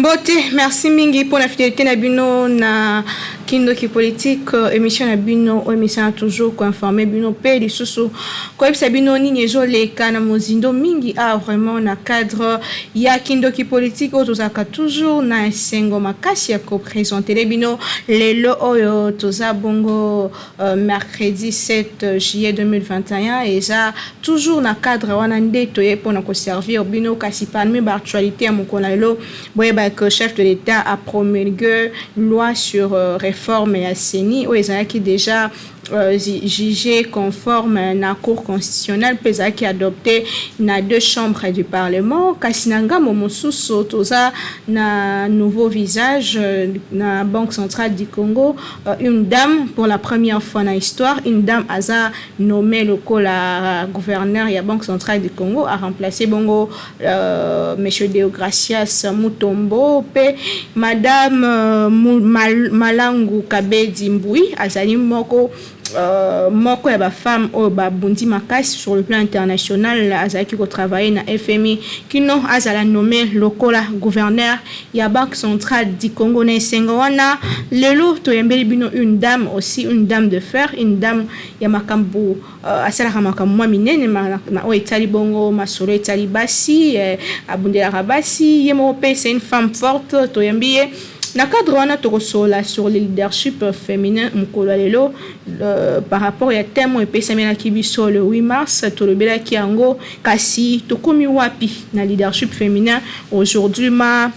Mbote, merci mingi pour la fidélité na bino na Kindoki politique émission na bino émission toujours ko informer bino pe lisusu ko ebisa bino nini ezoleka na mozindo mingi vraiment na cadre ya Kindoki politique otozaka toujours na sengo makasi ya ko présenter bino lelo oyo toza bongo mercredi 7 juillet 2021 et ça toujours na cadre wana ndeto ye pona ko servir bino kasi parmi ba actualité ya mokolo lelo boyeba que chef de l'État a promulgué loi sur réforme et CENI où ils ont qui déjà jugé conforme à la Cour constitutionnelle puis qui adopté na deux chambres du Parlement kasinanga momosusu toza na nouveau visage na Banque centrale du Congo une dame pour la première fois dans l'histoire une dame aza nommée le gouverneur ya Banque centrale du Congo a remplacé bongo monsieur Deogracias Mutombo pe madame Malangu Kabedi Mbui azali moko moko ya ba femme o ba bundi makasi sur le plan international azaki ko travailler na FMI kino azala nommé lokola gouverneur ya Banque centrale du Congo na Sengowana lelo to yembeli bino une dame aussi une dame de fer une dame ya makambu asala makambu mwa minene na o etali bongo masolo etali basi abundela rabasi yemo pe c'est une femme forte to yembiye na cadre wana tokosola sur le leadership féminin mukolo lelo par rapport ya thème epesami na kibiso le 8 mars tolobela ki yango kasi tokomi wapi na leadership féminin aujourd'hui ma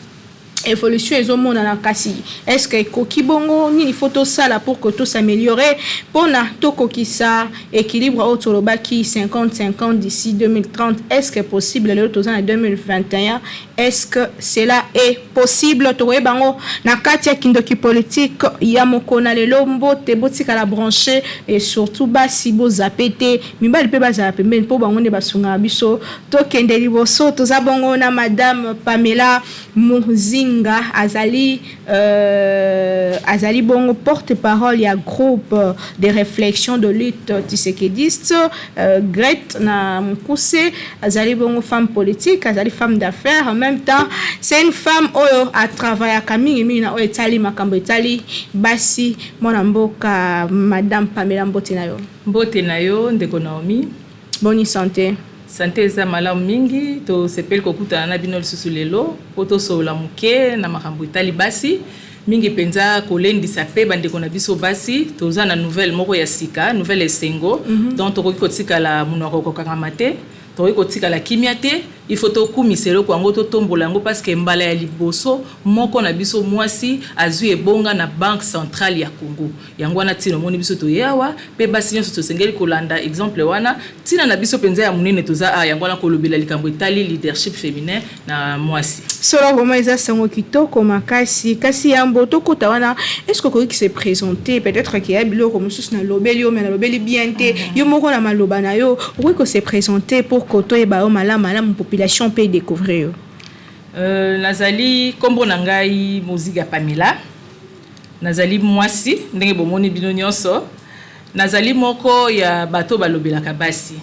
évolution ezomona na kasi est-ce que koki bongo nini photo sala pour que tout s'améliorer pona tokokisa équilibre autolobaki 50-50 d'ici 2030 est-ce que possible le tozana en 2021 est-ce que cela est possible toye bango na kati ya Kindoki politique ya mokona lelo mbote botika la brancher et surtout basi bo zapete mibali pe bazala pembeni po bango ne basunga biso tokende liboso toza bongo na madame Pamela Muzinga azali bongo porte-parole ya groupe de réflexion de lutte tshisekidiste Grete na Mukuse azali bongo femme politique azali femme d'affaires en même temps c'est une femme oyo a travaillé à mingi na oyo etali makambo etali basi mona mboka madame Pamela mbote na yo ndeko Naomi bonne santé santé eza malamu mingi to sepel kokutana na bino lisusu lelo po tosola muke na makambo etali basi mingi penza kolendisa pe bandeko na biso basi toza na nouvelle moko ya sika nouvelle esengo donc tokoki kotikala munoko kokangama te tokoki kotikala kimia te il faut tokumiselo kwango totombola yango parce que mbala ya liboso moko na biso mwasi azwi ebonga na Banque centrale ya Congo yango wana tino moni biso toyawa pe basi nyonso tosengeli kolanda exemple wana tina na biso penza ya munene toza yango wana kolobela likambo etali leadership féminin na mwasi solo vraiment eza sango kitoko makasi kasi yambo tokota wana est-ce que koki se présenter peut-être qu'il y a biloko mosusu na lobeli o na lobeli bien te yo moko na maloba na yo koki se présenter pour koto e ba o malamu population peut découvrir. Nazali kombo nangai Muziga Pamela. Nazali mwasi ndenge bomoni bino nyonso. Nazali moko ya bato balobelaka basi.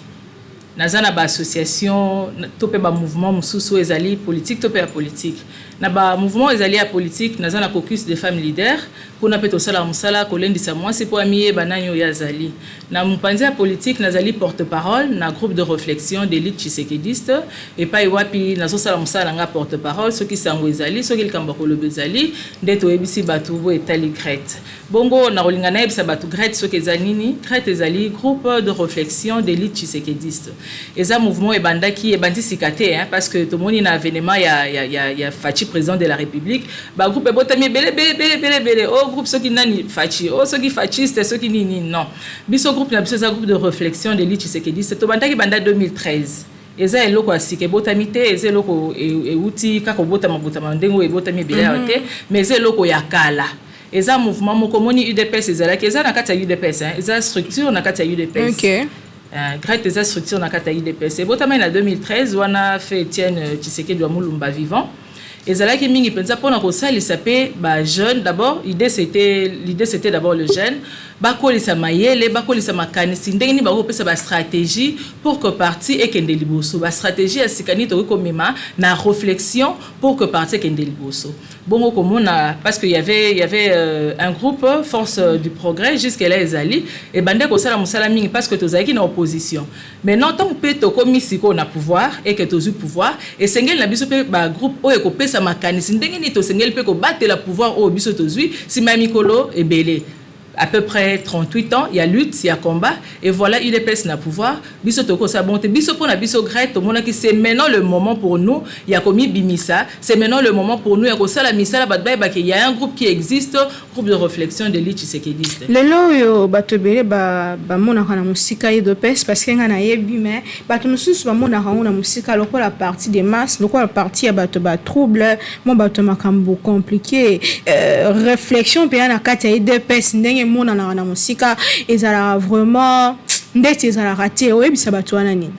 Nazana ba association tope ba mouvement mususu ezali politique tope ya politique. Na ba mouvement ezali ya politique nazana caucus de femmes leaders kuna peto sala musala kolendisa mwasi po amiye bananyo ya zali. Na mpanzi ya politique nazali porte-parole na groupe de réflexion d'élite tshisekidiste et pa iwapi nazo sala musala nga porte-parole soki sango ezali soki likambo kolobe ezali ndeto ebisi batu bo etali Grete. Bongo na rolingana ebisa batu Grete soki ezali nini Grete ezali groupe de réflexion d'élite tshisekidiste. Eza mouvement ebandaki ebandi sikate parce que tout moni na avènement ya Fachi président de la République ba groupe botami bele oh groupe soki nani Fachi oh soki fachiste soki nini non biso groupe na biso groupe de réflexion de l'élite tshisekidiste to bandaki banda 2013 eza eloko asike botami te eza eloko euti kako botama ndengo ebotami bele te mais eza eloko ya kala eza mouvement moko moni UDPS ezalaki eza na kati ya UDPS eza structure na kati ya UDPS OK Grete eza structure na kati ya UDPS botama na 2013 wana fait Etienne Tshisekedi wa Mulumba vivant ezalaki mingi penza pona ko salisa pe ba jeune d'abord l'idée c'était d'abord le jeune bakolisa mayele bakolisa makanisi ndenge ni bakopesa ba stratégie pour que parti ekende liboso ba stratégie ya sikani to komema na réflexion pour que parti ekende liboso Bongo komona parce qu'il y avait un groupe Force du Progrès jusqu'à là ezali et bande ko sala musala mingi parce que tozaki na opposition. Maintenant tant que to komi siko na pouvoir et que tozu pouvoir et sengel na biso pe ba groupe o ko pesa makanisi ndenge ni to sengel pe ko battre la pouvoir o biso tozui si mamikolo e belé. À peu près 38 ans, il y a lutte, il y a combat, et voilà, il est prêt à pouvoir. Biso toko sa bonté, biso pour na biso grette, tout le monde qui c'est maintenant le moment pour nous. Il y a commis bimisa, c'est maintenant le moment pour nous. Il y a comme ça la misa la batbaye, il y a un groupe qui existe, groupe de réflexion de l'île Tshisekedi. Le lot yo batobele ba mona kana musika de pes parce que ngana yebi mais batu mususu ba mona kana musika loko la partie des masses, loko la partie ya bato ba trouble, mon bato makambo compliqué, réflexion pe na kati ya de pes ndenge mona na musika ezala vraiment ndeti ezala raté oyebisa bato wana nini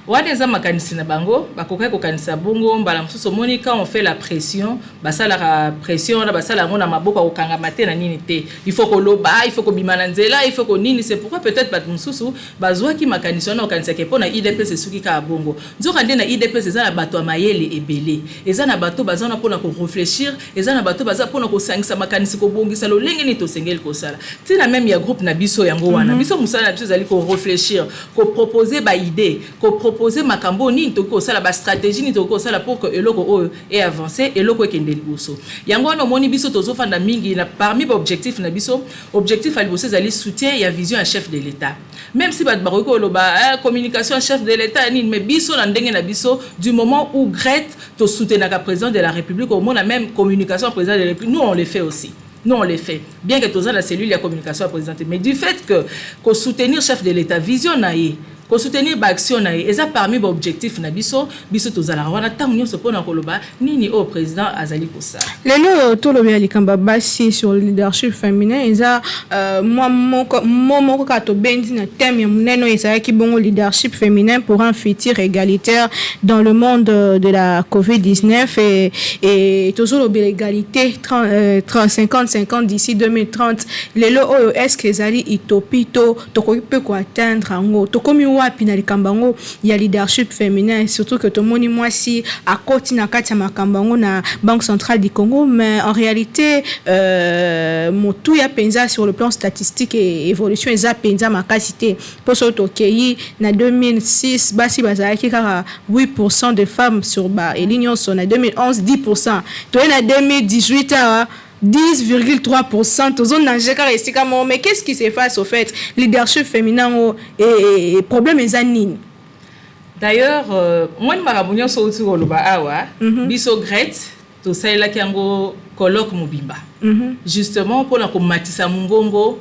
Wadeza makanisi na bango bakoka ko kanisa bongo mbala mususu moni quand on fait la pression basala la pression na basala ngona maboko ko kanga maté na nini te il faut ko loba il faut ko bimana nzela il faut ko nini c'est pourquoi peut-être bat mususu bazwa ki makanisi na kanisa ke pona IDPS suki ka bongo nzoka ndena IDPS ezana bato ya mayele ebele ezana bato bazana pona ko réfléchir ezana bato bazana pona ko sangisa makanisi ko bongisa lo lenge ni to sengel ko sala tina même ya groupe na biso yango wana biso musala na biso zali ko réfléchir ko proposer ba idée ko proposer makambo ni toko sala ba stratégie ni toko sala pour que eloko ait avancé eloko ekende liboso yango no moni biso tozo fanda mingi na parmi ba objectif na biso objectif à liboso zali soutien et vision à chef de l'état même si ba baroko loba communication chef de l'état ni mais biso na ndenge na biso du moment où Grete to soutenir la président de la République au moins la même communication au président de la République nous on le fait aussi. Nous, on les fait. Bien que tous la cellule, la communication à présenter. Mais du fait que soutenir chef de l'État, vision naïe, que soutenir l'action naïe, et ça parmi les objectifs, biso tous à la rwanda, tant que nous sommes pas koloba, ni au président Azali Kosa. Le tout le bien likamba basé sur le leadership féminin, et ça, moi, mon kato bendi na thème ya muneno ezala ki bongo leadership féminin pour un futur égalitaire dans le monde de la COVID-19 et toujours l'égalité 50-50 d'ici 2030. Le est-ce que ezali utopie to peut quoi atteindre en to komi wapi na likambango ya leadership féminin surtout que to moni moi si à côté na kati ya makambango na Banque centrale du Congo mais en réalité motu ya penza sur le plan statistique et évolution eza penza makasité pour so to kei na 2006 basi bazaki kaka 8% de femmes sur ba et l'union son na 2011 10% to na 2018 10,3% aux zones d'Angers. Mais qu'est-ce qui se passe au fait? Leadership féminin et problème est anine. D'ailleurs, moi, je suis sorti de l'Oba, biso Grete, to saïla kiango colloque mobimba. Justement, pour la matisa mungongo,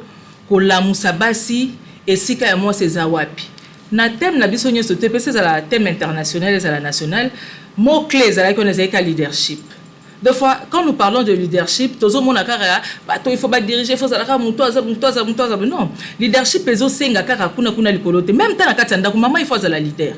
ko la musabasi, et si ka moi c'est zawapi. Na thème na biso nyo sote, c'est la thème international et la national, mot clé c'est la qu'on est leadership. Deux fois, quand nous parlons de leadership, il faut pas diriger, il faut que non. Leadership, il faut que même maman, il faut la leader.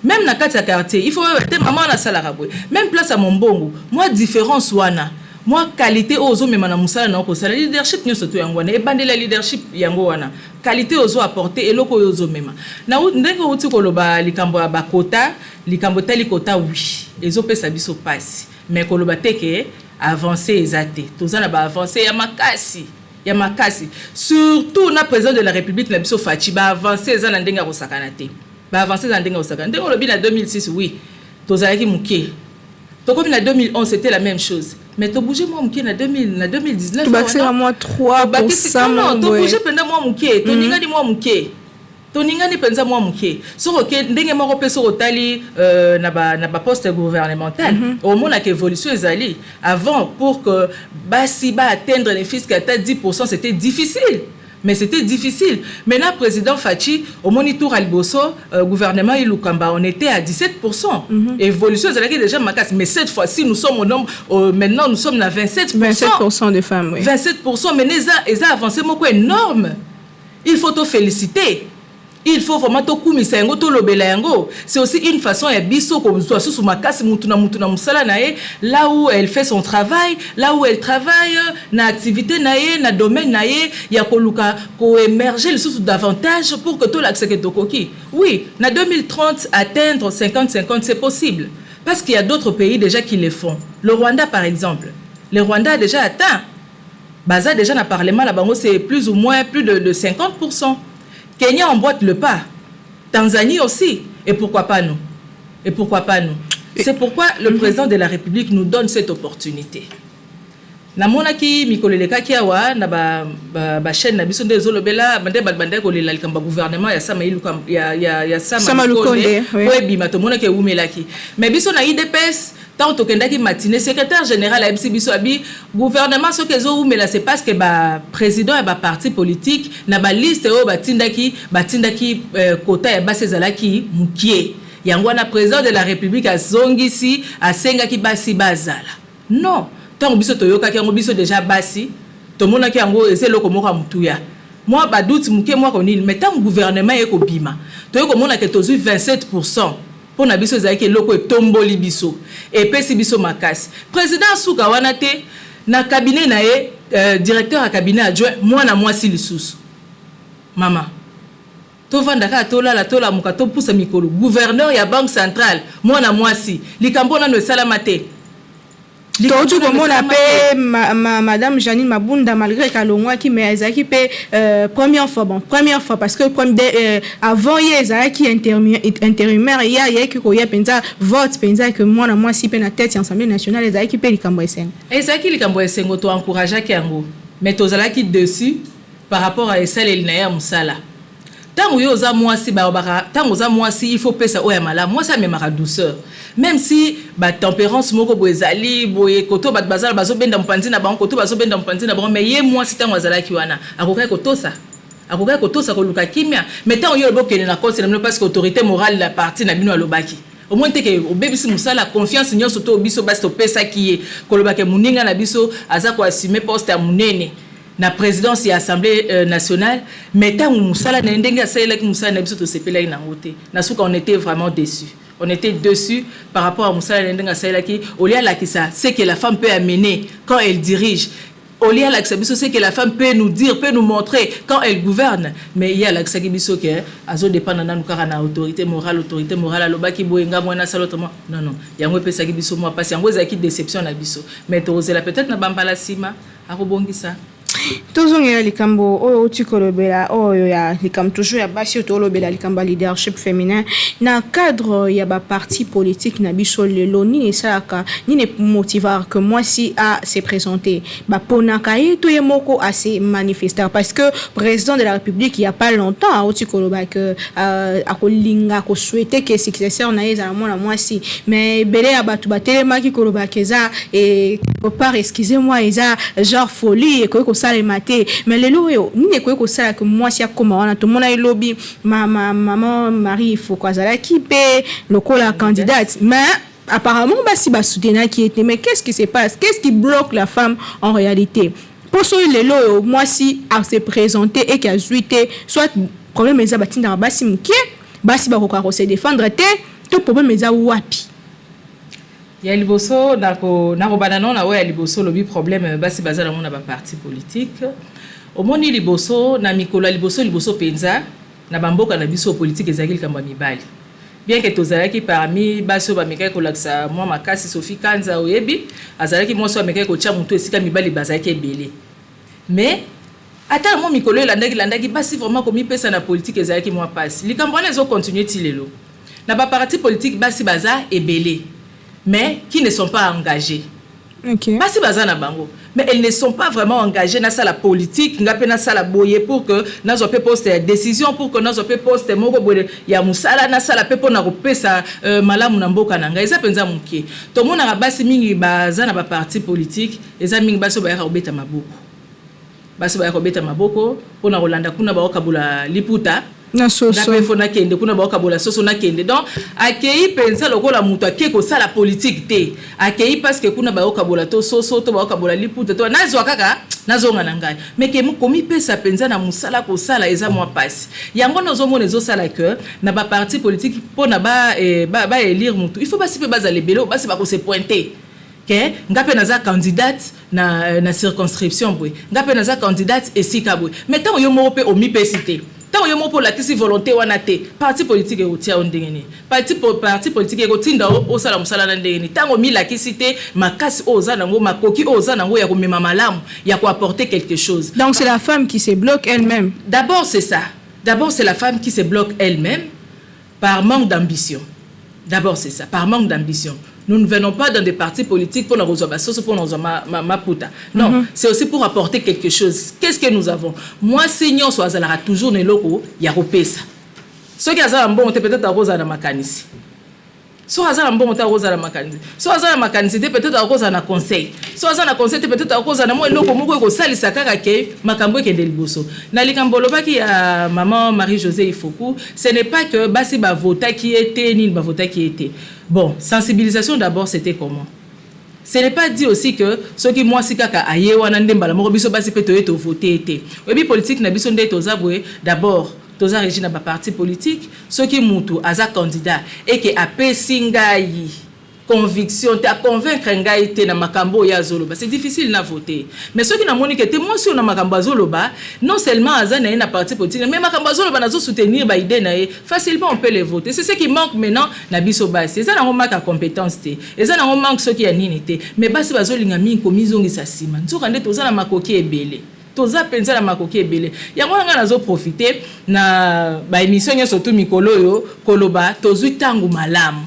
Même dans le quartier, il faut que maman na sala même place à mon bongo. Moi, différence wana. Moi, qualité aux hommes, mais musala na ko sala leadership nyo soto yangwana. Et bande la leadership yangwana. Qualité aux apporter et loko aux hommes. Na ndenge uti ko loba likambo ba kota, likambo tali kota oui. Ezo pesa biso passe. Mais que le que avancer ezate tozana ba avancer ya makasi surtout na président de la République na biso Fachi ba avancer ezana ndenga ko sakanate ba avancer za ndenga ko sakanate ko lobi na 2006 oui tozalaki muke to comme na 2011 c'était la même chose mais to bouger moi muke na 2019 to baxer moi 3% non to bouger pendant moi muke to ninga di moi muke Toningani penza mwa muke soko ke ndenge moko pe soko tali na ba poste gouvernemental au moins la évolution ezali avant pour que basi ba atteindre les fiscs à 10% c'était difficile mais c'était difficile maintenant président Fachi au monitor alboso gouvernement Ilukamba on était à 17% évolution ezali déjà makas mais cette fois-ci nous sommes au nombre maintenant nous sommes à 27% de femmes oui 27% mais eza avancé moko énorme il faut te féliciter. Il faut vraiment to kumisa yango to lobela yango. C'est aussi une façon ya biso comme soit sous makasi mutuna musala nae là où elle fait son travail, là où elle travaille na activité nae na domaine nae ya koluka ko émerger le sous davantage pour que tout l'accès que tokoki. Oui, na 2030 atteindre 50-50 c'est possible parce qu'il y a d'autres pays déjà qui le font. Le Rwanda par exemple. Le Rwanda a déjà atteint. Baza déjà dans le Parlement, là-bas, c'est plus ou moins plus de 50%. Kenya emboîte le pas. Tanzanie aussi. Et pourquoi pas nous? C'est pourquoi le président de la République nous donne cette opportunité. Namona ki mikoleleka ki awa na ba chaîne na biso ndezolo bela bande ko lela likamba gouvernement ya sama ilu ya sama lukonde webi matomona ke umelaki mais biso na IDPS tant tokendaki matinée secrétaire général à biso abi gouvernement ce que zo umela c'est parce que ba président et ba parti politique na ba liste o batindaki quota ya basezalaki mukie yango na président de la République a zongisi a sengaki basi bazala non. Tant que toyoka ki biso déjà basi to mona ki yango eseloko moko mutuya moi ba doute muke moi konini mais tant gouvernement eko bima toyoko mona ke tozu 27% pour na biso zaki loko etomboli biso et pesi biso makasi président Suka wana te na cabinet na ye directeur à cabinet adjoint moi na mwasi lisusu mama to vandaka tola muka to pousa mikolo gouverneur ya banque centrale moi na mwasi likambo na no salamate. Tout le monde appelle Madame Janine Mabunda malgré qu'elle a qui mais Ezaki première fois parce que avant Ezaki intérimaire il y a qui pensa vote pensa que moi si pe na tête Assemblée nationale Ezaki pe likambo esengo to encourager kiango mais tozala qui dessus par rapport à Essel et Naya Musala. Tant que yoza moi si il faut pesa oya mala moi ça me mara douceur même si ba tempérance moko boezali boye koto ba bazala bazo benda mpanzi na bango koto bazo benda mpanzi na bango mais ye moi si tant wazala ki wana akoka kotosa ko luka kimia mais tant yo bokene na cause na parce que autorité morale la partie na bino alobaki au moins te que obebisi musala confiance nyoso to biso basi to pesa ki kolobake muninga na biso aza ko assumer poste ya munene na présidence et assemblée nationale mais tant musala na ndenge asalela ki musala na biso to sepela ina ngote na suka on était vraiment déçus. On était dessus par rapport à Moussa Lendenga Saïlaki. Olia Lakisa, c'est que la femme peut amener quand elle dirige. Olia Laksabiso, c'est que la femme peut nous dire, peut nous montrer quand elle gouverne. Mais il y a Laksabiso qui est azo dépendant de nous autorité morale à l'obaki boenga moina salotement. Non. Il y a un peu Sagibiso moi parce qu'il y a une déception à biso. Mais Torosela peut-être na bambala sima à rebongisa. Toujours ya likambo oyo tikolobela oyo ya likambo toujours ya basi tolobela likambo leadership féminin na cadre ya ba parti politique na biso lelo ni esaka ni ne motivar que moi si a se présenter ba ponaka to yemoko a se manifester parce que président de la République il y a pas longtemps au tikoloba que akolinga ko souhaiter que successeur na eza moi si mais belé ya batu batelema ki koloba keza et part excusez-moi eza genre folie et ko sala maté mais lelo yo ni ne ko sala que moi si akoma wana to mona lobby maman Marie faut quoi zala ki pe lokola candidate mais apparemment si ba soutenir qui était mais qu'est-ce qui se passe, qu'est-ce qui bloque la femme en réalité pour ce lelo moi si à se présenter et qu'à zuité soit problème eza batinda basi mkie basi ba ko se défendre te problème eza wapi ya liboso nako banano na ya liboso lobi problème basi bazala mona ba parti politique omoni liboso na mikolo liboso penza na bamboka na biso politique ezaki kamba mibali bien que tozalaki parmi baso ba meka ko laksa moi makasi Sophie Kanza oyebi azalaki moi so meka ko tia mutu esika mibali bazalaki ebele mais ata moi mikolo landaki basi vraiment komi pesa na politique ezalaki moi passe likambo na zo continuer tilelo na ba parti politique basi baza ebele mais qui ne sont pas engagés. Okay. Basi bazana bango, mais elles ne sont pas vraiment engagées dans la politique, n'a pas dans la boye pour que nous on peut poster décision pour que nous on peut poster moko boye ya musala na sala pe pona kopesa malamu na mboka nanga eza penza mukie. To mona basi mingi bazana ba parti politique, eza mingi baso ba obeta maboko. Baso ba obeta maboko pona rolanda kuna ba okabula liputa. Na soso na pefona kende kuna ba okabola soso na kende donc akei penza lokola mutu akeko sala politique te akei parce que kuna ba okabola to soso to ba okabola liputa to nazo kaka nazo ngana ngai mais ke komi pesa penza na musala ko sala eza moi passe yango nozo mona zo sala que na ba parti politique pona ba élire mutu il faut ba sipe bazale belo ba se ba ko se pointer que ngape naza candidate na circonscription boy ngape naza candidate esika boy mais tant yo mo pe omi pesité tant que yo pour la kisi volonté wana te parti politique e otia ondengeni parti politique e kotinda o sala musala na ndengeni tant que mi la kisi te makasi oza nango makoki oza nango ya komema malamu ya ko apporter quelque chose. Donc c'est la femme qui se bloque elle-même. D'abord c'est ça. D'abord c'est la femme qui se bloque elle-même par manque d'ambition. D'abord c'est ça, par manque d'ambition. Nous ne venons pas dans des partis politiques pour nous résoudre pour nous ma puta. Non, c'est aussi pour apporter quelque chose. Qu'est-ce que nous avons? Moi, seigneur soit azalara toujours ne loko ya repesa. Ce qui azala bon peut-être à rosa na makanisi. Soit azala bon ta rosa na makanisi. Soit azala makanisi peut-être à rosa na conseil. Soit azala conseil peut-être à rosa na moi loko moko ko salisa kaka ke makambo ke ndeliboso. Na likambo lobaki ya maman Marie-Josée Ifoku, ce n'est pas que basi ba vota qui était ni ba vota qui était. Bon, sensibilisation d'abord, c'était comment? Ce n'est pas dit aussi que ceux qui moi si kaka aye wana ndembala moko biso basi pe to voter été. Webi politique na biso ndé tozabwe d'abord toza régime ba parti politique ceux qui mutu aza candidat et que apé singai conviction te convaincre ngai te na makambo ya zoloba c'est difficile na voter mais ceux qui na moni que te moi si on na makambo zoloba non seulement aza na parti politique mais makambo zoloba na zo soutenir ba idée na facilement on peut les voter c'est ce qui manque maintenant na biso basi eza na manque à compétence te eza na manque ceux qui ya nini te mais basi bazolinga mingi komizongi sa sima nzoka nde toza na makoki ebele toza penza na makoki ebele yango nga nazo profiter na ba émission nyoso tu mikolo yo koloba tozui tangu malamu.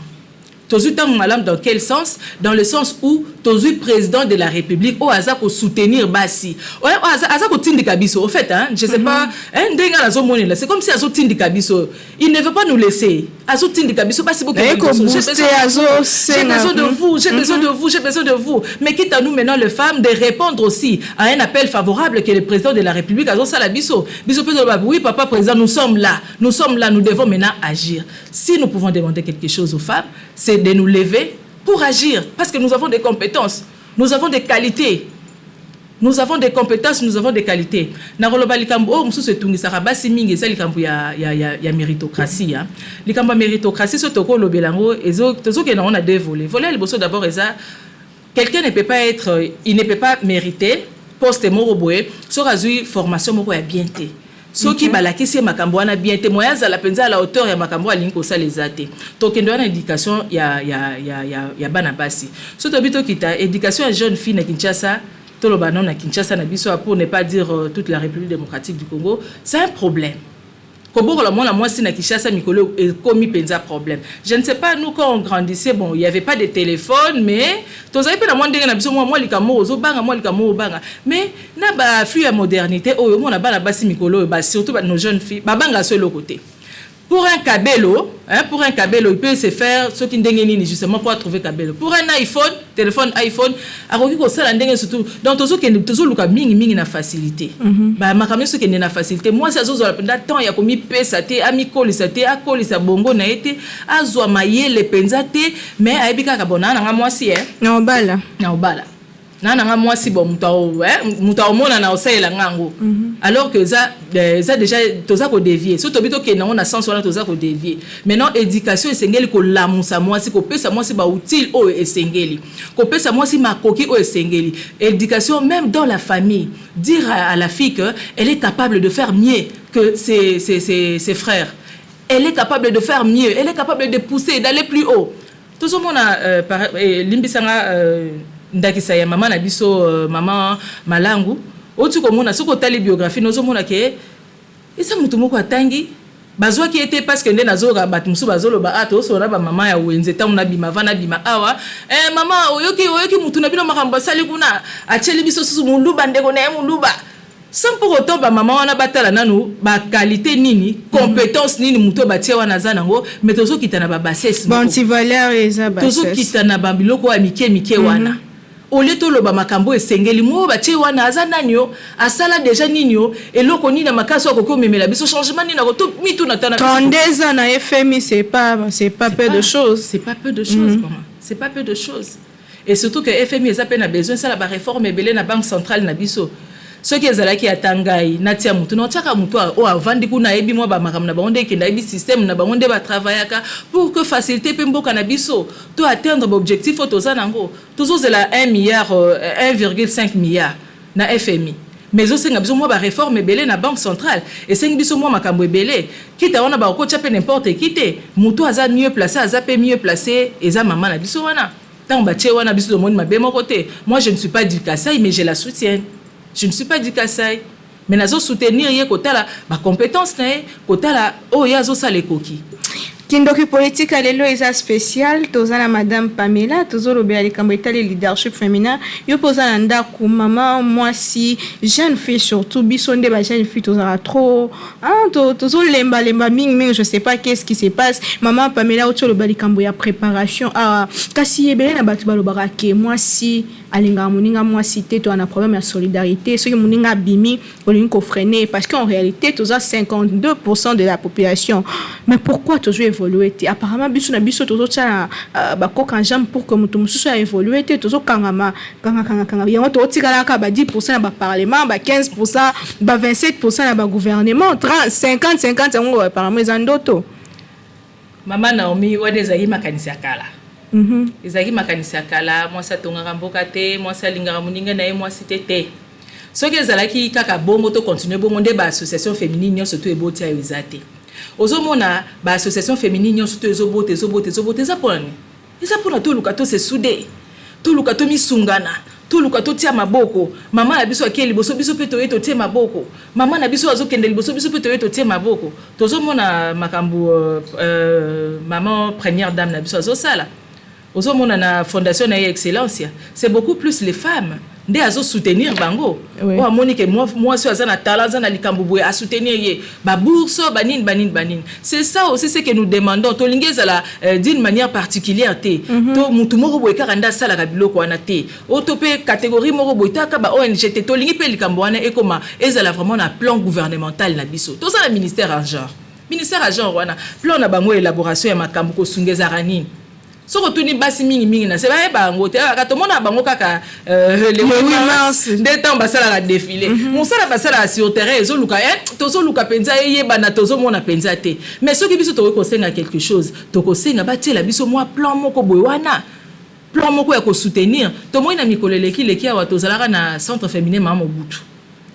Tozu tangu malamu dans quel sens? Dans le sens où tozu président de la République au hasard pour soutenir Bassi. Ouais, hasard pour tindika biso. Au fait, hein, je sais pas, c'est comme si azo tindika biso. Il ne veut pas nous laisser. Azo tindika biso Bassi beaucoup. J'ai besoin de vous, j'ai besoin de vous, j'ai besoin de vous. Mais quitte à nous maintenant les femmes de répondre aussi à un appel favorable que le président de la République azo sala biso. Biso peut dire oui papa président, nous sommes là, nous devons maintenant agir. Si nous pouvons demander quelque chose aux femmes, c'est de nous lever pour agir, parce que nous avons des compétences, nous avons des qualités. Nous avons des compétences, nous avons des qualités. Naroloba likambo o musu se tungisaka basi mingi eza likambo ya méritocratie hein. Likambo méritocratie so toko lobelango ezo tozo ke na on a deux volets. Volet liboso d'abord eza quelqu'un ne peut pas être il ne peut pas mériter poste moko boye so razui formation moko ya bien té. Ce qui balakisi makambo wana bien témoignage à la penza à la hauteur ya makambo alinko sa les até to kendo na éducation ya bana basi so to bito kita éducation à jeune fille na Kinshasa to lo banon na Kinshasa na biso pour ne pas dire toute la République démocratique du Congo c'est un problème. Koboko la moi si na Kinshasa mikolo komi penza problème. Je ne sais pas nous quand on grandissait bon il y avait pas de téléphone mais tozali pe na moi ndenge na biso moi likamo ozo banga moi likamo banga mais na ba flux ya modernité oyo mo na bana basi mikolo ba surtout nos jeunes filles ba banga sur le côté. Pour un cabello, hein, il peut se faire ce qui ndenge justement pour trouver cabello. Pour un iPhone, téléphone iPhone, akoki ko sala ndenge surtout. Donc tozo luka mingi na facilité. Ba makamé ce qui na facilité. Moi ça zo la temps ya komi pesa te, ami kolisa te, akolisa bongo na été, azwa mayele penza te, mais aibika ka bona na moi si hein. Na obala. Nanga moi si bon mutao mona na osela ngango alors que ça déjà toza ko dévier surtout bito ke na on a sens on toza ko dévier maintenant éducation esengeli ko lamusa moi si ko pesa moi si ba utile o esengeli ko pesa moi si makoki o esengeli éducation même dans la famille dire à la fille que elle est capable de faire mieux que ses frères, elle est capable de faire mieux, elle est capable de pousser d'aller plus haut tout ce monde a limbisanga ndakisa ya mama na biso mama Malangu otu komona soko tali biographie nozo mona ke isa mutu moko atangi bazwa ki était parce que ndena zoga bat musu bazolo ba ato so na ba mama ya wenze tamu na bima vana bima awa mama oyoki mutu na bino makamba sali kuna acheli biso susu muluba ndeko na muluba sans pour autant ba mama wana batala nanu ba qualité nini compétence nini muto batia wana zanango mais tozo kitana ba bassesse bon ti valeur eza bassesse tozo kitana ba biloko ya mike wana ole to loba makambo esengeli mo batie wana aza nanyo asala déjà ninyo eloko nini na makaso ko memela biso changement nini na ko to mitu na tana 32 ans na FMI c'est pas peu de choses c'est pas peu de choses comment c'est pas peu de choses et surtout que FMI eza pe na besoin ça la ba réforme ebele na banque centrale na biso ce qui est qui atangai natia mutu no chaka mutu o avandi kuna ebi mo ba makam na bango ndeke na ebi système na bango nde ba travaillaka pour que faciliter pe mboka na biso to atteindre l'objectif autoza nango toujours de la 1 milliard 1,5 milliard na FMI mais aussi nga biso moi ba réforme belé na banque centrale et c'est biso moi makambo belé qui ta wana ba ko tchape n'importe qui te muto aza mieux placé aza pe mieux placé eza maman na biso wana tant ba tché wana biso monde mabe mon côté moi je ne suis pas du Kassai mais je la soutiens je ne suis pas du Kassai mais nazo soutenir ye kotala ba compétence na ye kotala o yazo sa les coquilles Kindoki politique à l'élo est spécial. Tozana Madame Pamela, tozolo béali kamboita le leadership féminin. Yo posa nanda ku maman moi si jeune fille surtout bisonde ba jeune fille tozara trop. Hein tozolo lemba ming je sais pas qu'est-ce qui se passe. Maman Pamela otolo bali kamboya préparation à kasi yebele na batu balo barake moi si alinga muninga moi si te to na problème de solidarité ce que muninga bimi olingi ko freiner parce qu'en réalité toza 52% de la population. Mais pourquoi toujours évoluer apparemment biso na biso tozo tcha ba koka jambe pour que mutu mususu a évoluer tozo kangama kanga yango to tikala ka ba 10% na ba parlement ba 15% ba 27% na ba gouvernement 30 50 yango apparemment ezandoto Mama Naomi wadeza ezali makanisi akala ezali makanisi akala moi sa tongaka mboka te moi sa lingaka muninga na ye moi sitete soki ezalaki kaka bongo to continuer bongo nde ba association féminine surtout eboti ya ezate ozomona ba association féminine surtout ezobote eza pona to luka to se soudé to luka to misungana to luka to tia maboko mama na biso akeli boso biso pe to yeto tia maboko mama na biso azokende liboso biso pe to yeto tia maboko tozomona makambu maman première dame na biso azosala ozomona na fondation na excellence c'est beaucoup plus les femmes nde azo soutenir bango o amoni ke moi so azana talent azana likambo boye a soutenir ye ba bourse banine c'est ça aussi ce que nous demandons to lingeza la d'une manière particulière te to mutu moko boye karanda sala ka biloko wana te o to pe catégorie moko boye ta ka ba ONG te to lingi pe likambo wana e koma ezala vraiment na plan gouvernemental na biso to ça le ministère en genre wana plan na bango élaboration ya makambo ko sungeza ranini soko tuni basi mingi na seba bango te ka to mona bango kaka le 8 mars de temps basala la défilé mosala basala sur terrain zo luka tozo luka penza ye bana tozo mona penza te mais soki biso to ko senga quelque chose to ko senga ba tiela biso moi plan moko boy wana plan moko ya ko soutenir to moina mikoleleki leki ya watozalaka na centre féminin mama Mobutu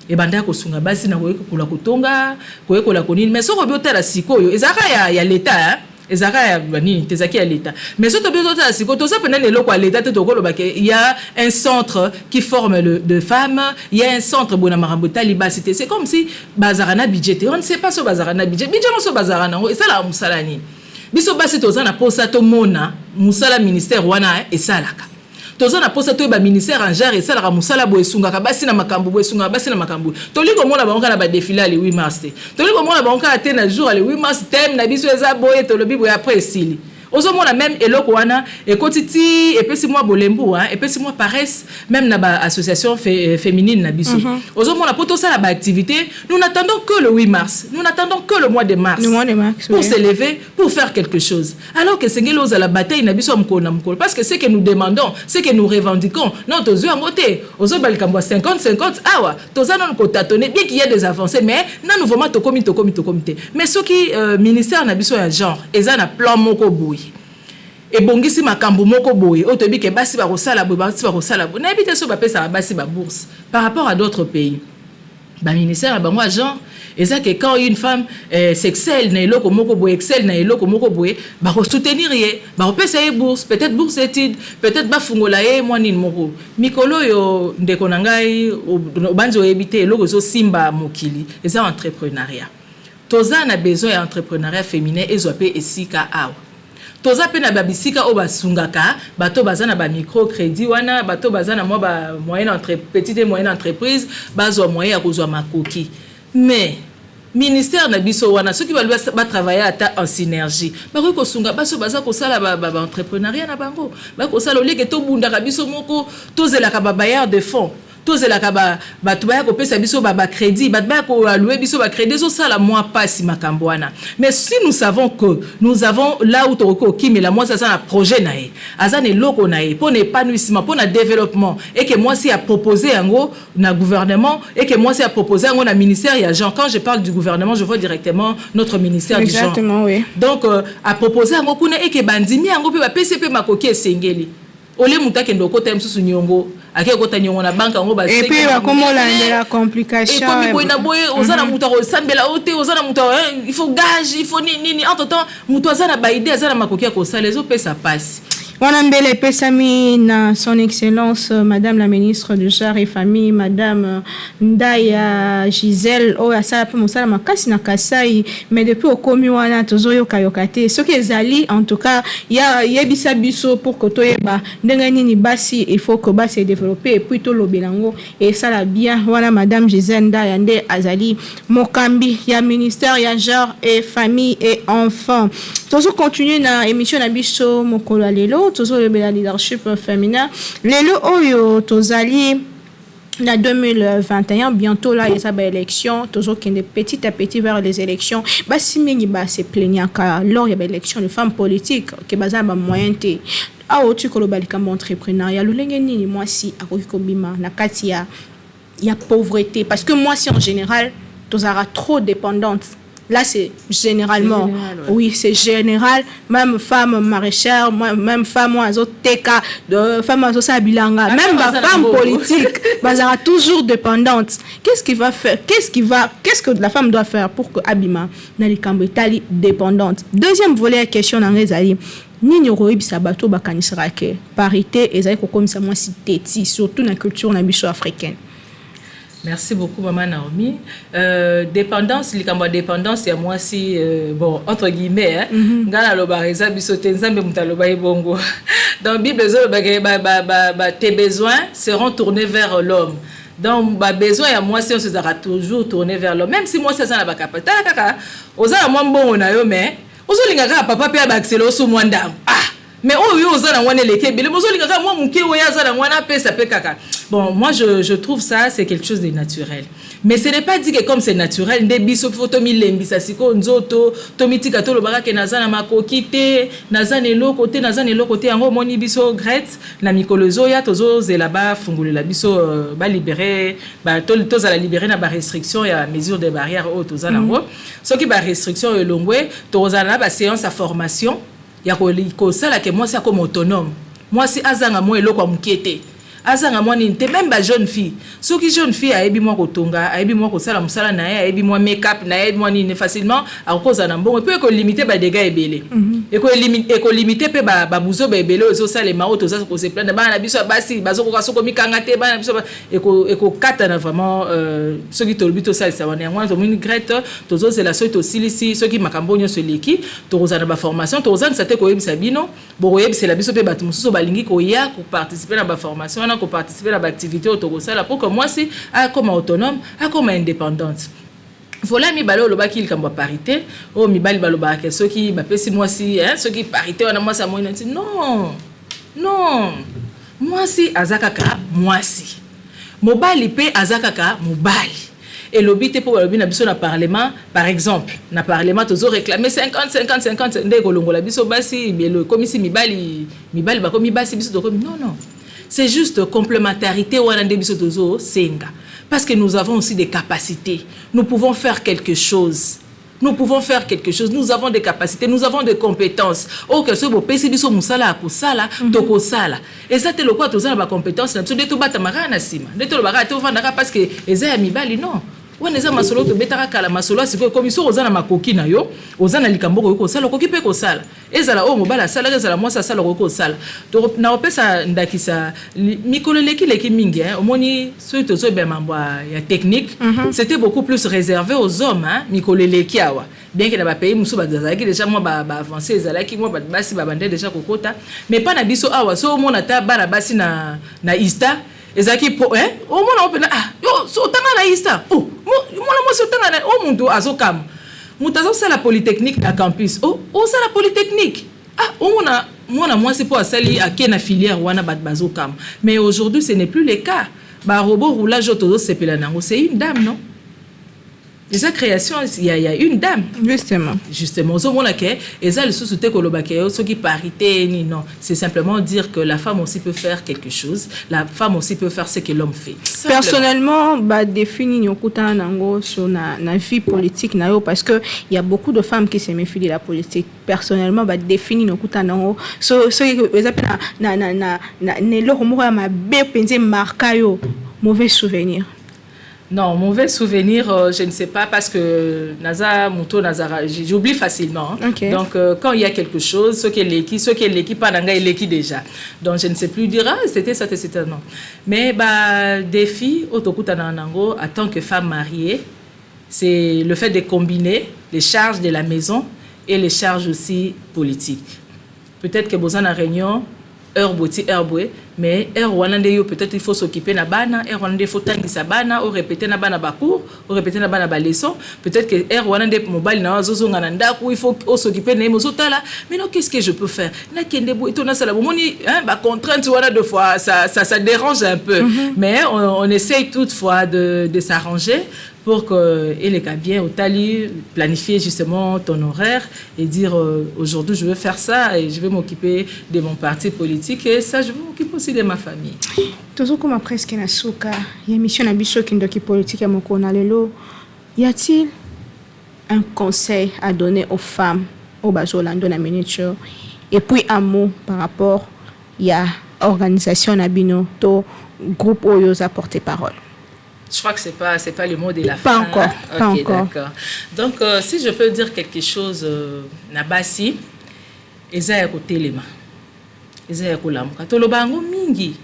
e banda ko sunga basi na ko kula kutonga ko ekola konini mais soko biotala sikoyo ezaka ya l'état ezaka ya bani tezaki ya l'état mais surtout bien d'autres siko to ça pendant les locaux à l'état te tokolo ba il y a un centre qui forme de femmes il y a un centre bona marambota libacité c'est comme si bazarana budget on ne sait pas ce bazarana budget non so bazarana et ça la musalani biso basi to za na posa to mona musala ministère wana et ça laka toza na posa to ba ministère en genre et ça la musala bo esunga ka basi na makambo bo esunga basi na makambo to liko mona bango na ba défilé le 8 mars to liko mona bango ka te na jour le 8 mars thème na biso eza boye to lobi bo après sili ozomona même eloko wana ekotiti epesi moi bolembu epesi moi paresse même na ba association féminine na biso ozomona poto ça la ba activité nous n'attendons que le 8 mars nous n'attendons que le mois de mars pour se lever pour faire quelque chose alors que sengelo za la bataille na biso mkona parce que c'est que nous demandons c'est que nous revendiquons non tozo ngote ozobali kambo 50 awa toza non ko tâtonner bien qu'il y a des avancées mais na nous vraiment to comité mais ce qui ministère na biso ya genre eza na plan moko boy et bongisi makambo moko boye otobi ke basi ba kosala boye na ebite so ba pesa basi ba bourse par rapport à d'autres pays ba ministère ba moi genre et ça que quand une femme s'excelle na eloko moko boye excelle na eloko moko boye ba ko soutenir ye ba ko pesa ye bourse peut-être bourse études peut-être ba fungola ye moni moko mikolo yo ndeko na ngai banzo ebite eloko zo simba mokili et ça entrepreneuriat toza na besoin ya entrepreneuriat féminin ezope esika awa toza pe na babisika o basungaka bato bazana ba microcrédit wana bato bazana mo ba petite et moyenne entreprise bazo moyen ya kozwa makoki mais ministère na biso wana ceux qui va travailler en synergie ba ko sunga baso baza ko sala ba entrepreneuriat na bango ba ko sala oleke to bunda ka biso moko tozela ka ba bailleur de fonds tozela ka ba tubaya ko pesa biso ba crédit ba ko allouer biso ba crédit so sala moi pas si makambo wana mais si nous savons que nous avons là où toko kimi la moi ça un projet nae azane loko nae pour l'épanouissement pour le développement et que moi si a proposé en gros na gouvernement et que moi si a proposé en gros na ministère ya genre quand je parle du gouvernement je vois directement notre ministère du genre exactement oui donc a proposé en gros kuna et que bandimi en gros pe ba PCP makoki esengeli ole mutake ndoko tem susu nyongo ake kota nyongo na banque ngo ba et puis comme on a la complication et comme boy ozana muto ko sambela ote ozana muto il faut gage il faut nini entre temps muto azana ba idée azana makoki ko ça les opé ça passe. Wanambele Pesami na son excellence madame la ministre du genre et famille madame Ndaya Gisèle o asala pe mosala makasi na Kasai mais depuis au komi wana tozoyo kayokate ce que ezali en tout cas ya yebisa biso pour que toyeba ndenge nini basi il faut que basi se développer et puis to lobelango et ça la bien wana madame Gisèle Ndaya nde azali mokambi ya ministère ya genre et famille et enfants. Tozo continuer na émission na biso mokolo lelo toujours le leadership féminin lelo oyo tozali na 2021 bientôt là il y a des élections toujours qui est petit à petit vers les élections basi mingi ba se plaignaka lors il y a des élections de femmes politiques que bazana ba moyen te awo tu ko lo balika entrepreneuriat lolenge nini moi si akoki ko bima na kati ya pauvreté parce que moi si en général tozara trop dépendante. Là, c'est généralement, général, ouais. Oui, c'est général. Même femme maraîchère, même femme azoteka, femme azosabilanga, même ma femme politique, bazara toujours dépendante. Qu'est-ce qu'il va faire? Qu'est-ce que la femme doit faire pour que Abima n'ali kambetali dépendante? Deuxième volet question dans les alliés. Nini roibisa bato bakanisera ke parité ezali kokomisa moi si teti surtout dans la culture na biso africaine. Merci beaucoup, Maman Naomi. Dépendance, dépendance, il y a moi aussi, bon, entre guillemets, ngala loba reza bisote nzambe mutaloba ebongo. Dans la Bible, tes besoins seront tournés vers l'homme. Donc, besoin, il y a moi aussi, on se sera toujours tourné vers l'homme. Même si moi, c'est ça, la capacité. Kaka, oza moi bon na yo mais, ozo lingaka papa pe abaxelo so mwanda. Mais oh oui, bon, moi je trouve ça c'est quelque chose de naturel. Mais ce n'est pas dit que comme c'est naturel, des biso photomi lembi ça siko nzoto, tomitika to lobaka ke nazana makokite, nazana elo côté yango moni biso Grete, na mikolozo ya tozo zelaba fungulela biso ba libérer, ba to za la libérer na ba restriction ya mesure de barrières au tozana ngo. Ce qui ba restriction elongwe, tozana ba séance à formation. Ya ko sala que moi c'est comme autonome moi c'est azanga moi eloko amukete azanga moi ni te même ba jeune fille ce qui jeune fille ayebi moi kotonga ayebi moi ko sala musala na ye ayebi moi make up na ye moi ni facilement a cause na mbongo peut ko limiter ba dégâts ebele et ko limiter pe ba buzo ba ebele ozo sala maro to za ko se plaindre ba na biso basi bazo ko kaso ko mikanga te ba na biso et ko kata na vraiment ce qui to bito sala ça wana moi to mini Grete to zo la so to silisi ce qui makambonyo so leki to roza na ba formation to roza ça te ko yebisa bino bo yebisa la biso pe batu mususu balingi ko ya ko participer na ba formation na ko participer à l'activité autogosala pour que moi si comme autonome comme indépendante. Voilà mi balo loba ki kamba parité o mi bali baloba ke ceux qui m'appellent moi si ceux qui parité on a moi ça moi non moi si azakaka moi si mobali pe azakaka mobali. Et l'obité pour le bien na parlement par exemple na parlement toujours réclamer 50 ndé kolongola biso basi le commissaire mibali ba komi basi biso to non c'est juste complémentarité ou un biso tozo senga parce que nous avons aussi des capacités, nous pouvons faire quelque chose. Nous avons des capacités, nous avons des compétences. Oh, que ce beau pays biso musala akusala, toko sala. Et ça, c'est le quoi, tous les compétences. Nous avons des batamarans à Sima. Des batamarans parce que les amis bali non. On est à masolo to betara kala masolo c'est comme ils ozana makoki na yo ozana likambo ko sala koki pe ko sala ezala o mobala sala ezala moi ça sala ko sala to na opesa ndakisa mikolo leki mingi omoni surtout zo be mambo ya technique c'était beaucoup plus réservé aux hommes mikolo leki awa bien que dans ba pays musu bazala ki déjà moi ba avancer ezala ki moi ba basi ba bande déjà kokota mais pas na biso awa so mona ta bana basi na ista ezaki po o mona opena yo so tanga na ista mona mo so tanga na o muntu azokam mutu azosala polytechnique na campus o sala polytechnique o mona moi c'est pour asali ake na filière wana bazokam mais aujourd'hui ce n'est plus le cas ba robot roulage autozo sepela nango c'est une dame non Déjà création, il y a une dame. Justement. Au moment que eza le sous-souté kolobake, ce qui parité ni non, c'est simplement dire que la femme aussi peut faire quelque chose. La femme aussi peut faire ce que l'homme fait. Simplement. Personnellement, bah définir nyokutana nango sur na vie politique na yo parce que il y a beaucoup de femmes qui se méfient de la politique. Personnellement, bah définir nyokutana nango so na ne lo komora ma be penze marka yo mauvais souvenir. Non, mauvais souvenir, je ne sais pas parce que j'oublie facilement. Hein. Okay. Donc, quand il y a quelque chose, ce qui est l'équipe, il est déjà. Donc, je ne sais plus dire, c'était ça, c'était non. Mais, défi, en tant que femme mariée, c'est le fait de combiner les charges de la maison et les charges aussi politiques. Peut-être que vous en avez réunion, mais peut-être il faut s'occuper na bana, il faut tangisa bana, ou répéter na bana bakour, ou répéter na bana ba leçon, peut-être que mobile na zozonga na ndaku, il faut s'occuper na mozotala. Mais non, qu'est-ce que je peux faire? Na kende bo etona sala bomoni, ba contrainte wana deux fois, ça dérange un peu. Mais on essaye toutefois de s'arranger pour que les cas bien au tali planifier justement ton horaire et dire aujourd'hui je vais faire ça et je vais m'occuper de mon parti politique et ça je vais m'occuper aussi de ma famille. Toujours comme presque na souka, il y a mission na biso qui ndoki politique à mokona lelo. Y a-t-il un conseil à donner aux femmes au bazolando na miniature et puis un mot par rapport il y a organisation na bino to groupe oyos à porter parole. Je crois que c'est pas le mot de la fin. Pas encore. D'accord. Donc, si je peux dire quelque chose, Nabasi, Eza côté les mains. Eza kolamuka. Tolobango mingi.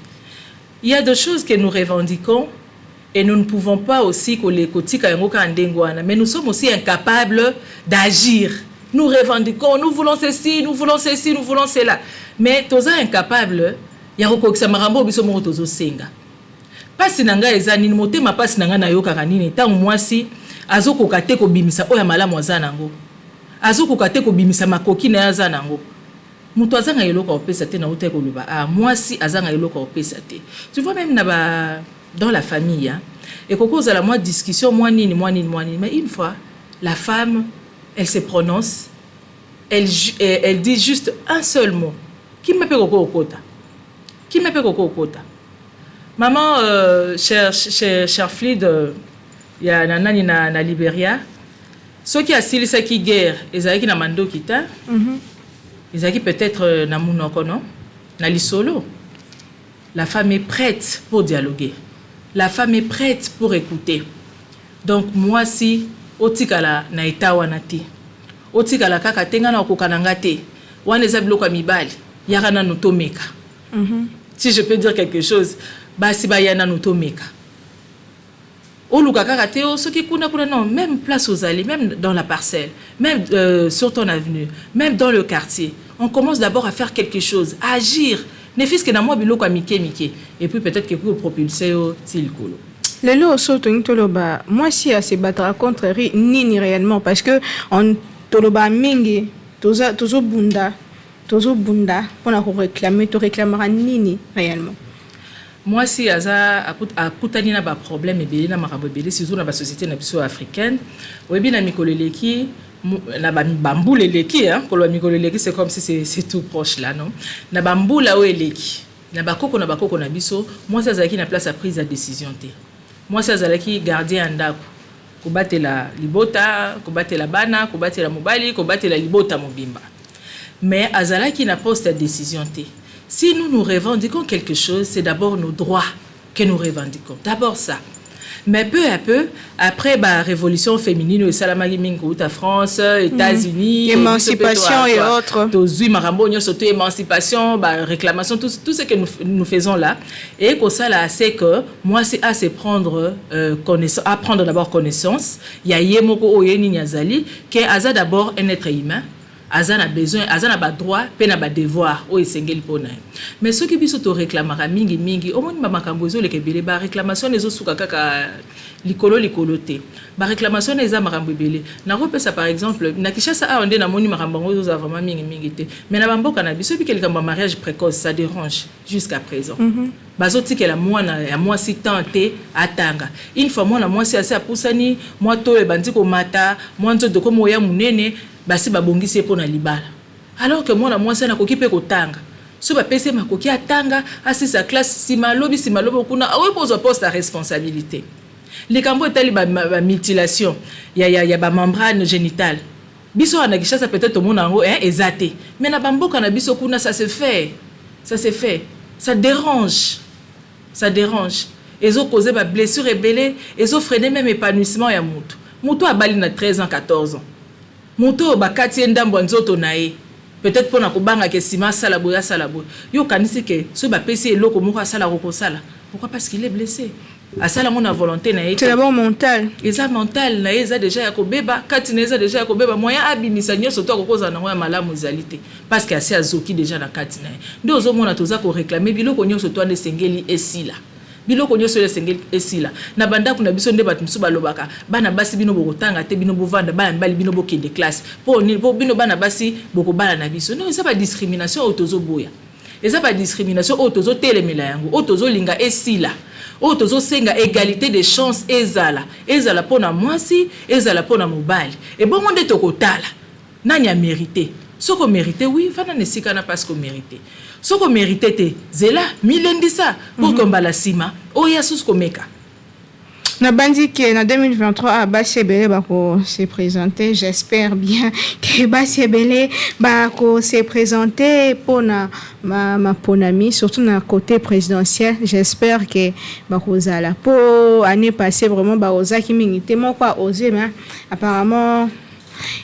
Il y a des choses que nous revendiquons et nous ne pouvons pas aussi mais nous sommes aussi incapables d'agir. Nous revendiquons, nous voulons ceci, nous voulons ceci, nous voulons cela. Mais tous incapables, il y a beaucoup marambo biso mo tozo senga. Pasi nanga ezani motema pasi nanga na yoka kanini tangu mwasi azokoka te ko bimisa oya malamu azana ngo azokoka te ko bimisa makoki na azana ngo muto azanga eloko opesa te na uta ko luba mwasi azanga eloko opesa te. Tu vois même dans la famille hein, et koko za la moi discussion moi nini mais une fois la femme elle se prononce elle dit juste un seul mot qui m'appelle koko okota. Maman, cher Flid, il y a nanani na Libéria. Ceux qui assilent ça qui guerre, ils ont qui na mando kita. Ils ont qui peut-être na munoko non, na lisolo. La femme est prête pour dialoguer. La femme est prête pour écouter. Donc moi si otikala na itawanati. Otikala kaka tenga na kokananga te. Wana ezabilo mibali, yaka na notomeka. Si je peux dire quelque chose, basi bayana notomeka. Oluka kaka teo soki kuna non, même place aux allées, même dans la parcelle, même sur ton avenue, même dans le quartier. On commence d'abord à faire quelque chose, à agir. Ne fils que na moi biloko mike et puis peut-être que pour propulser au tilkolo. Lelo soto toloba, moi si à se battre contre nini réellement parce que on toloba mingi tozo bunda pour réclamer to réclamera nini réellement. Moi si aza akutani na ba problème ebele na makambo ebele surtout na ba société na biso africaine webi na mikoleleki na bambula eleki hein kolwa mikoleleki c'est comme si c'est tout proche là non na bambula o eleki na bakoko na biso moi ça zaki na place à prise de décision te moi ça zalaki gardien ndako kobatela libota kobatela bana kobatela mobali kobatela libota mobimba mais azalaki na poste de décision te. Si nous revendiquons quelque chose, c'est d'abord nos droits que nous revendiquons. D'abord ça. Mais peu à peu, après la révolution féminine, au Salamagi Mingout à France, États-Unis, émancipation et autres. Émancipation, réclamation, tout ce que nous faisons là. Et que ça là, c'est que moi, c'est assez prendre connaissance, apprendre d'abord connaissance. Il y a Yemoko Oyeni Nyazali, qui est d'abord un être humain. Azana besoin, azana ba droit, pena ba devoir, o esengeli pona. Mais ceux qui biso to réclamera mingi, au moins ba makambo zo le kebele ba réclamation les osuka kaka likolo te. Ba réclamation les makambo belé. Na repesa par exemple, na Kinshasa a onde na moni makambo zo vraiment mingi te. Mais na bamboka na biso bi quelqu'un ba mariage précoce, ça dérange jusqu'à présent. bazotikela mwana ya mwasi tante atanga une fois mwana mwasi asi apusani mwa to ebandi komata mwa nzoto komo ya munene basi babongisi ye mpona libala alors que mwana mwasi anakoki mpe kotanga so bapesi makoki atanga asisa classe simalobi kuna awe pozwa poste à responsabilité likambo etali mutilation ya bamembrane génitale biso ana Kinshasa peut-être au monde yango ezate mais na bamboka na biso kuna ça se fait ça dérange ezo causer ba blessure ebele ezo freiner même épanouissement ya mutu abali na 13 ans 14 ans mutu bakati ndambo nzoto na ye peut-être pona kobanga ke sima sala boya yo kanisi ke so ba pesi eloko moko asala kokosala pourquoi parce qu'il est blessé asala mona volonté na ye c'est d'abord mental eza mental na ye eza déjà ya kobeba kati na eza déjà ya kobeba moyen abimisa nyonso to kokoza na ya malamu ezalité parce que asi azoki déjà na kati na ye ndio ozomona toza ko réclamer biloko nyonso to ande sengeli esila biloko nyonso le sengeli esila na banda kuna biso nde batumsu balobaka bana basi bino bokotanga te bino bovanda bana mbali bino bokende classe po bino bana basi bokobala na biso non eza ba discrimination otozo boya eza ba discrimination otozo telemela yango otozo linga esila otozo senga égalité de chance ezala pona mwasi ezala pona mobali et bon monde tokotala nani a mérité soko mérité oui vana nesikana parce que mérité soko mérité te zela milendisa pour kombala sima oya susko meka na bandi que en 2023 Basi Ebele bako se présenter j'espère bien que Basi Ebele bako se présenter pour ma ponami surtout na côté présidentiel j'espère que bako zala pour année passée vraiment baoza ki mingité mon pas osé mais apparemment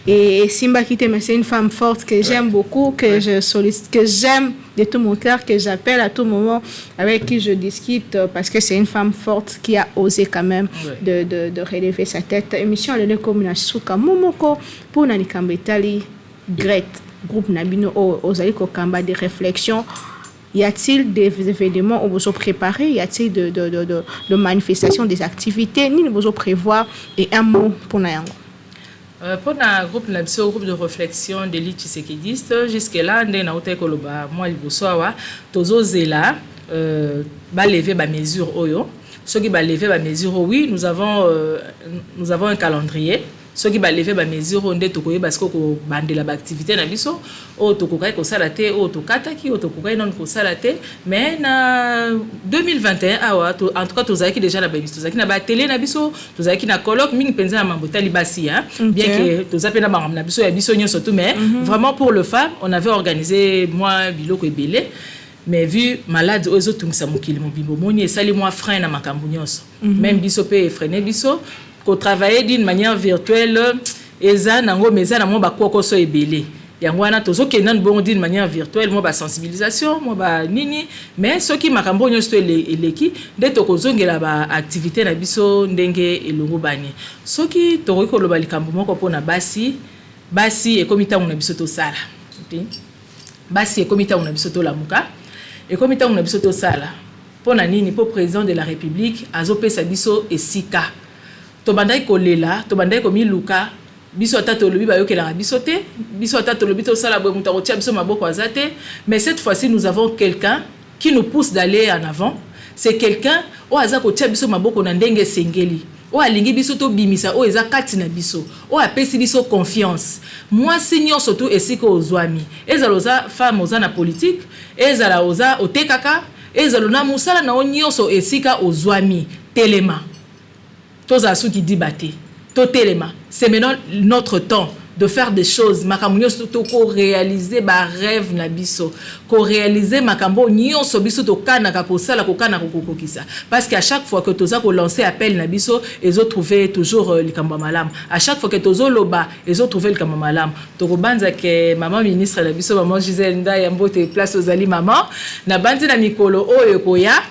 et Simba Kité, mais c'est une femme forte que j'aime beaucoup, que je sollicite, que j'aime de tout mon cœur, que j'appelle à tout moment, avec qui je discute, parce que c'est une femme forte qui a osé quand même de relever sa tête. Émission le comme na suka momoko pour na nikambetali Grete groupe Nabino ozali ko kamba des réflexions. Y a-t-il des événements où vous préparez? Y a-t-il de manifestations, des activités? Ni vous prévoir et un mot pour Nayango. Pour le groupe de réflexion de l'élite tshisekidiste, jusque-là, on a été moi libosoawa, tozo zela, lever ba mesure oyo. Ceux qui lever ba mesure, oui, nous avons un calendrier. Ceux qui lever ba mesure, on est tokoye parce que bande la activité na biso, o tokokai ko salate, o tokataki, o tokokai non ko salate, mais na 2021 awa, en tout cas tozaki déjà na biso, tozaki na ba télé na biso, tozaki na colloque mingi penza na mambota libasi hein, bien que tozape na bangam na biso ya biso nyo surtout mais vraiment pour le femme, on avait organisé moi biloko ebele. Mais vu malade aux autres tungisa mokili mobimbo moni esali moi frein na makambo nyonso même biso pe freiner biso ko travailler d'une manière virtuelle eza nango meza na mo ba kokoso ebele yango wana tozokenda bon d'une manière virtuelle mo ba sensibilisation mo ba nini mais ce qui makambo nyonso eleki nde tokozongela ba activité na biso ndenge elongo bani soki tokoki koloba likambo moko pona basi e komita na biso to sala basi e komita na biso to lamuka et comme étant on a biso to sala pona nini po président de la République azopesa biso esika to bandai kolela to bandai ko miluka biso tato lobi ba yokela biso te biso tato lobi to sala bo muta kotia biso maboko azate mais cette fois-ci nous avons quelqu'un qui nous pousse d'aller en avant c'est quelqu'un o aza kotia biso maboko na ndenge sengeli o alingi biso to bimisa o eza kati na biso o apesi biso confiance moi senior surtout esika ozwami ezaloza femme oza na politique ezala oza otekaka ezalo na musala na onyoso esika ozwami telema toza suki dibate to telema c'est maintenant notre temps de faire des choses makambo nyonso to ko réaliser ba rêve na biso ko réaliser makambo nyonso biso to kanaka ko sala ko kanaka ko kokisa parce qu'à chaque fois que toza ko lancer appel na biso ezo trouver toujours likambo malam à chaque fois que tozo loba ezo trouver likambo malam to ko banza ke maman ministre na biso maman Gisèle Nda ya mbote place ozali maman na banzi na mikolo oyo koya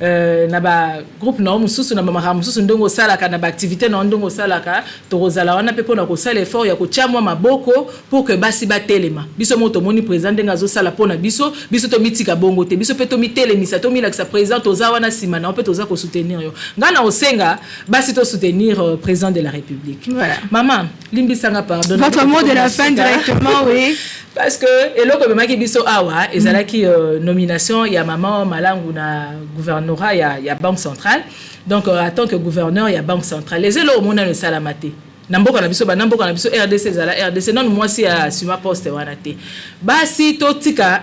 na ba groupe na mususu na mama mususu ndongo salaka na ba activité na ndongo salaka tozala wana pe pona ko sala effort ya ko chamwa maboko pour que basi ba telema biso moto moni président ndenga zo sala pona biso to mitika bongo te biso pe to mitelemisa to mi la sa président toza wana sima na pe toza ko soutenir yo ngana osenga basi to soutenir président de la République. Voilà. Maman limbisanga pardon. Votre mot de la fin directement oui. Parce que eloko be maki biso awa ezalaki nomination ya maman Malangu na gouvernorat ya Banque centrale. Donc en tant que gouverneur ya Banque centrale les elo mona le salamate namboka na biso RDC zala RDC non moi si à suma poste wana te basi totika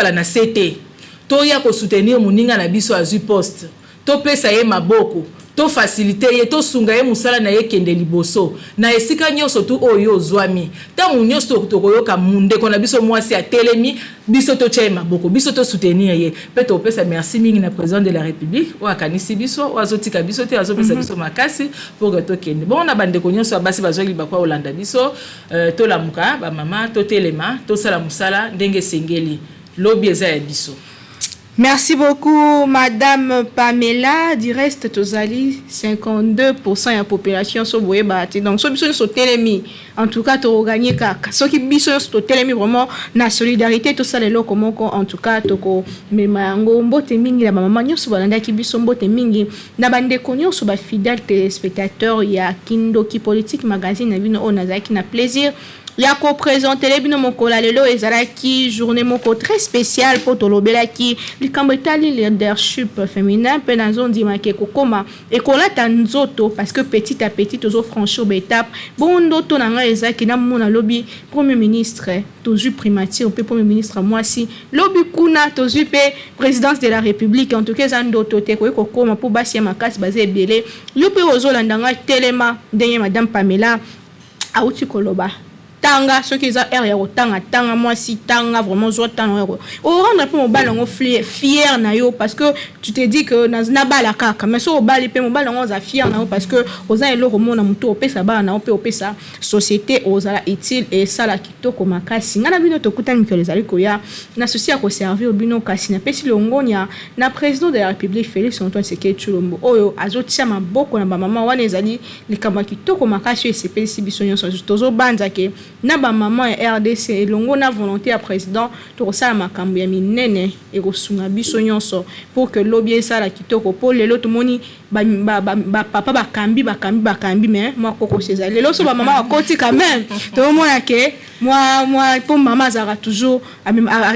la na CT to ya ko soutenir muninga na biso azu poste to pesa ye maboko to faciliter ye to sunga ye musala na ye kende liboso na esika nyoso tu oyo zwami ta munyoso to koyoka munde kona biso mwasi a telemi biso to chema boko biso to soutenir ye pe to pesa merci mingi na président de la République wa kanisi biso wa zotika biso te azopesa biso makasi pour que to kende bon na bande ko nyoso basi bazoli bakwa Olanda biso to lamuka ba mama to telema to sala musala ndenge sengeli lobby eza ya biso. Merci beaucoup, Madame Pamela. Du reste, tozali 52% de la population sont boye bati. Donc, ceux qui sont télémis, en tout cas, tu as gagné kaka. Ceux qui sont télémis vraiment, na solidarité, tout ça, les locaux, en tout cas, toko, mais mango, mbote mingi, la maman, nyo so balanda ki biso mbote mingi. Na bande konyo so ba fidèle téléspectateur, ya Kindo ki politique magazine, na bino onazaki na plaisir. Ya ko présenter les bino moko la lelo ezalaki journée moko très spéciale pour tolobela ki likambetali leadership féminin pe na zone dimake kokoma et kolata nzoto parce que petit à petit tozo franchir l'étape bon ndoto na nga ezaki na mona lobby premier ministre tozu primature pe premier ministre moi si lobby kuna tozu pe présidence de la République en tout cas za ndoto te ko kokoma pour basi makasi bazé belé yo pe ozolanda nga telema ndenge madame Pamela auti koloba tanga ceux qui ont air tanga moi si tanga vraiment zo tanga o rendre pour mon ballon fier na yo parce que tu te dis que na bala kaka mais so bali pe mon ballon za fier na yo parce que oza elo romona muto opesa ba na pe opesa société ozala utile et ça la kitoko makasi ngana bino to kutani que les aliko ya na souci à conserver bino kasi na pesi longonya na président de la République Félix Antoine Tshisekedi Tshilombo oyo azotia maboko na ba mama wana ezali likamba kitoko makasi et pesi biso nyonso tozo banza ke na ba maman RDC elongo na volonté ya président to sala makambo ya minene e ko sunga biso nyonso pour que lobby sala kitoko pour lelo to moni ba papa bakambi mais moi koko ceza lelo so ba maman akoti quand même to mona ke moi pour maman zara toujours à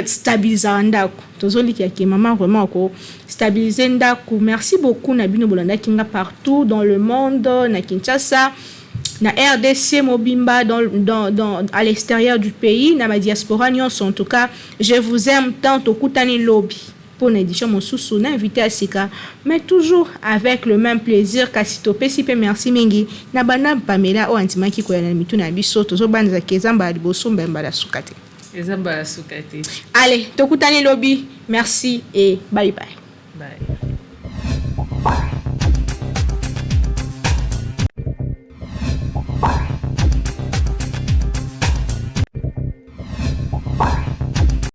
stabiliser ndako tozoliki ya maman vraiment ko stabiliser ndako. Merci beaucoup na bino bolanda kinga partout dans le monde na Kinshasa na RDC Mobimba à l'extérieur du pays na ma diaspora nyonso. En tout cas je vous aime tant au Kutani Lobby pour une édition mon sous na invité à Sika mais toujours avec le même plaisir kasito pesipe merci mingi na bana Pamela o antimaki ko yana mitu na biso tozo banza kezamba liboso mbemba la sukate ezamba la sukate. Allez to Kutani Lobby merci et bye bye. Bye.